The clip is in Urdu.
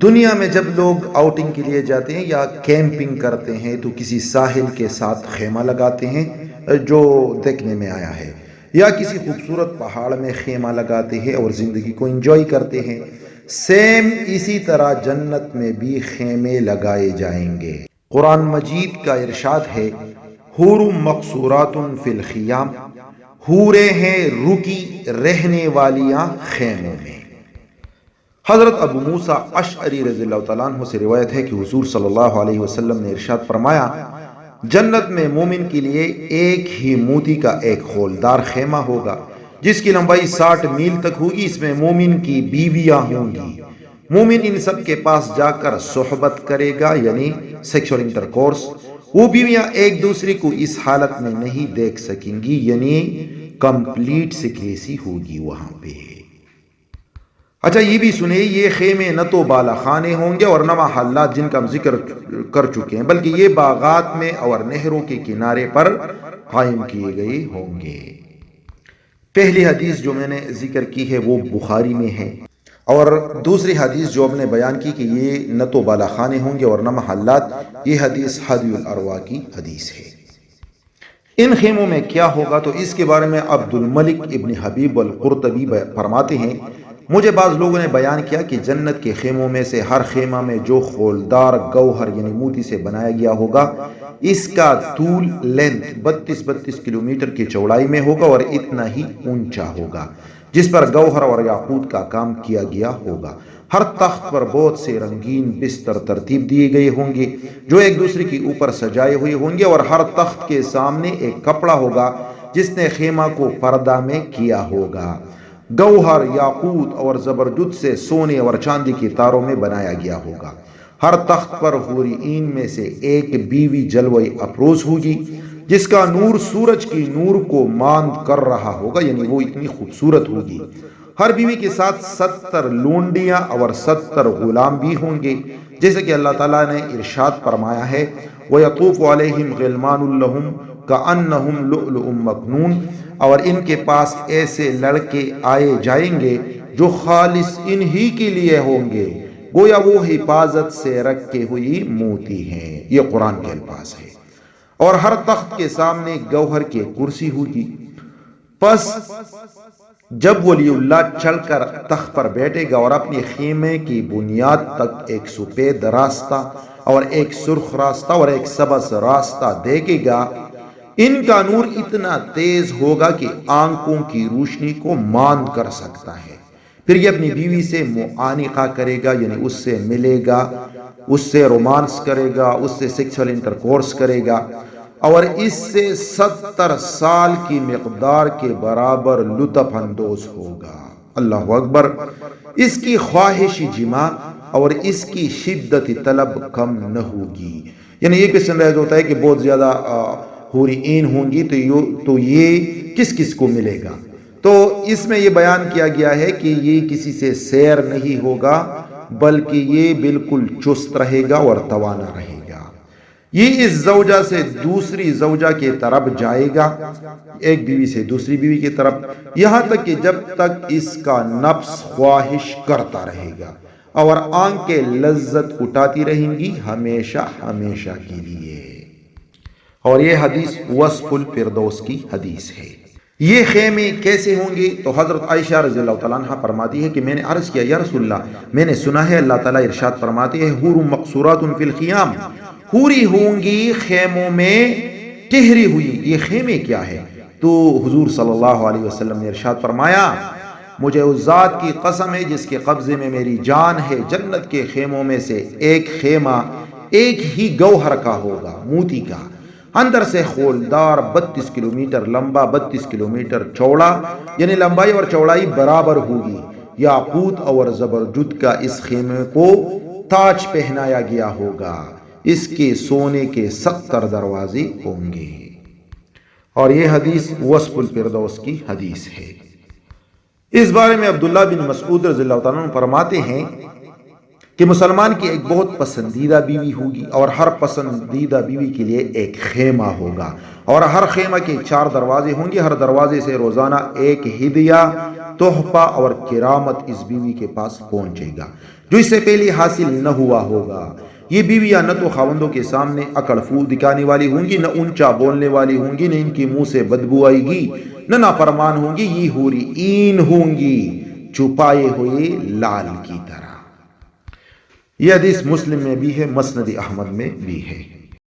دنیا میں جب لوگ آؤٹنگ کے لیے جاتے ہیں یا کیمپنگ کرتے ہیں تو کسی ساحل کے ساتھ خیمہ لگاتے ہیں جو دیکھنے میں آیا ہے، یا کسی خوبصورت پہاڑ میں خیمہ لگاتے ہیں اور زندگی کو انجوائے کرتے ہیں۔ سیم اسی طرح جنت میں بھی خیمے لگائے جائیں گے۔ قرآن مجید کا ارشاد ہے، حور مقصورات فی الخیام، حوریں ہیں رکی رہنے والیاں خیموں میں۔ حضرت ابو موسیٰ اشعری رضی اللہ تعالیٰ عنہ سے روایت ہے کہ حضور صلی اللہ علیہ وسلم نے ارشاد فرمایا، جنت میں مومن کے لیے ایک ہی موتی کا ایک خولدار خیمہ ہوگا جس کی لمبائی 60 میل تک ہوگی۔ اس میں مومن کی بیویاں ہوں گی۔ مومن ان سب کے پاس جا کر صحبت کرے گا، یعنی سیکشول انٹرکورس۔ وہ بیویاں ایک دوسرے کو اس حالت میں نہیں دیکھ سکیں گی، یعنی کمپلیٹ سیکریسی ہوگی وہاں پہ۔ اچھا یہ بھی سنیں، یہ خیمے نہ تو بالا خانے ہوں گے اور نہ محلات جن کا ہم ذکر کر چکے ہیں، بلکہ یہ باغات میں اور نہروں کے کنارے پر قائم کیے گئے ہوں گے۔ پہلی حدیث جو میں نے ذکر کی ہے وہ بخاری میں ہے، اور دوسری حدیث جو ہم نے بیان کی کہ یہ نہ تو بالا خانے ہوں گے اور نہ محلات، یہ حدیث ہدی الارواح کی حدیث ہے۔ ان خیموں میں کیا ہوگا تو اس کے بارے میں عبد الملک ابن حبیب القرطبی فرماتے ہیں، مجھے بعض لوگوں نے بیان کیا کہ جنت کے خیموں میں سے ہر خیمہ میں جو خولدار گوہر یعنی موتی سے بنایا گیا ہوگا، اس کا طول لینتھ 32 کلومیٹر کی چوڑائی میں ہوگا اور اتنا ہی اونچا ہوگا، جس پر گوہر اور یاقوت کا کام کیا گیا ہوگا۔ ہر تخت پر بہت سے رنگین بستر ترتیب دیے گئے ہوں گے جو ایک دوسرے کے اوپر سجائے ہوئے ہوں گے، اور ہر تخت کے سامنے ایک کپڑا ہوگا جس نے خیمہ کو پردہ میں کیا ہوگا۔ گوہر، یاقوت اور زبرجد سے سونے اور چاندی کے تاروں میں بنایا گیا ہوگا۔ ہر تخت پر حوری عین میں سے ایک بیوی جلوہ افروز ہوگی جس کا نور سورج کی نور کو ماند کر رہا ہوگا، یعنی وہ اتنی خوبصورت ہوگی۔ ہر بیوی کے ساتھ 70 لونڈیاں اور 70 غلام بھی ہوں گے، جیسے کہ اللہ تعالیٰ نے ارشاد فرمایا ہے، وَيَطُوفُ عَلَيْهِمْ غِلْمَانٌ لَهُمْ كَأَنَّهُمْ لُؤْلُؤٌ مَّكْنُونٌ، اور ان کے پاس ایسے لڑکے آئے جائیں گے جو خالص انہی کے لیے ہوں گے، گویا وہ حفاظت سے رکھے ہوئی موتی ہیں۔ یہ قرآن کے الفاظ ہے۔ اور ہر تخت کے سامنے گوہر کی کرسی ہوگی۔ پس جب ولی اللہ چل کر تخت پر بیٹھے گا اور اپنے خیمے کی بنیاد تک ایک سفید راستہ اور ایک سرخ راستہ اور ایک سبز راستہ دیکھے گا، ان کا نور اتنا تیز ہوگا کہ آنکھوں کی روشنی کو ماند کر سکتا ہے۔ پھر یہ اپنی بیوی سے معانقہ کرے گا، یعنی اس سے ملے گا، اس سے رومانس کرے گا، اس سے سیکسول انٹرکورس کرے گا، اور اس سے 70 سال کی مقدار کے برابر لطف اندوز ہوگا۔ اللہ اکبر۔ اس کی خواہش جماع اور اس کی شدت طلب کم نہ ہوگی۔ یعنی یہ کس انداز ہوتا ہے کہ بہت زیادہ حوری عین ہوں گی تو یہ کس کس کو ملے گا؟ تو اس میں یہ بیان کیا گیا ہے کہ یہ کسی سے سیر نہیں ہوگا، بلکہ یہ بالکل چست رہے گا اور توانا رہے گا۔ یہ اس زوجہ سے دوسری زوجہ کی طرف جائے گا، ایک بیوی سے دوسری بیوی کی طرف، یہاں تک کہ جب تک اس کا نفس خواہش کرتا رہے گا اور آنکھیں لذت اٹھاتی رہیں گی، ہمیشہ ہمیشہ کے لیے۔ اور یہ حدیث وصف الفردوس کی حدیث ہے۔ یہ خیمے کیسے ہوں گے تو حضرت عائشہ رضی اللہ تعالیٰ عنہ فرماتی ہے کہ میں نے عرض کیا، یا رسول اللہ، میں نے سنا ہے اللہ تعالیٰ ارشاد فرماتے ہیں، حور مقصورات فی الخیام، حوری ہوں گی خیموں میں ٹہری ہوئی۔ یہ خیمے کیا ہے؟ تو حضور صلی اللہ علیہ وسلم نے ارشاد فرمایا، مجھے اس ذات کی قسم ہے جس کے قبضے میں میری جان ہے، جنت کے خیموں میں سے ایک خیمہ ایک ہی گوہر کا ہوگا، موتی کا، اندر سے خولدار، 32 کلومیٹر لمبا، 32 کلومیٹر چوڑا، یعنی لمبائی اور چوڑائی برابر ہوگی۔ یاقوت اور زبرجد کا اس خیمے کو تاج پہنایا گیا ہوگا، اس کے سونے کے 70 دروازے ہوں گے۔ اور یہ حدیث وصف الفردوس کی حدیث ہے۔ اس بارے میں عبداللہ بن مسعود رضی اللہ تعالیٰ عنہ فرماتے ہیں، کہ مسلمان کی ایک بہت پسندیدہ بیوی ہوگی اور ہر پسندیدہ بیوی کے لیے ایک خیمہ ہوگا اور ہر خیمہ کے 4 دروازے ہوں گے، ہر دروازے سے روزانہ ایک ہدیہ، تحفہ اور کرامت اس بیوی کے پاس پہنچے گا جو اس سے پہلے حاصل نہ ہوا ہوگا۔ یہ بیویاں نہ تو خاوندوں کے سامنے اکڑ فو دکھانے والی ہوں گی، نہ اونچا بولنے والی ہوں گی، نہ ان کے منہ سے بدبو آئے گی، نہ نافرمان ہوں گی، یہ حوری عین ہوں گی چھپائے ہوئے لال کی طرح۔ یہ حدیث مسلم میں بھی ہے، مسند احمد میں بھی ہے۔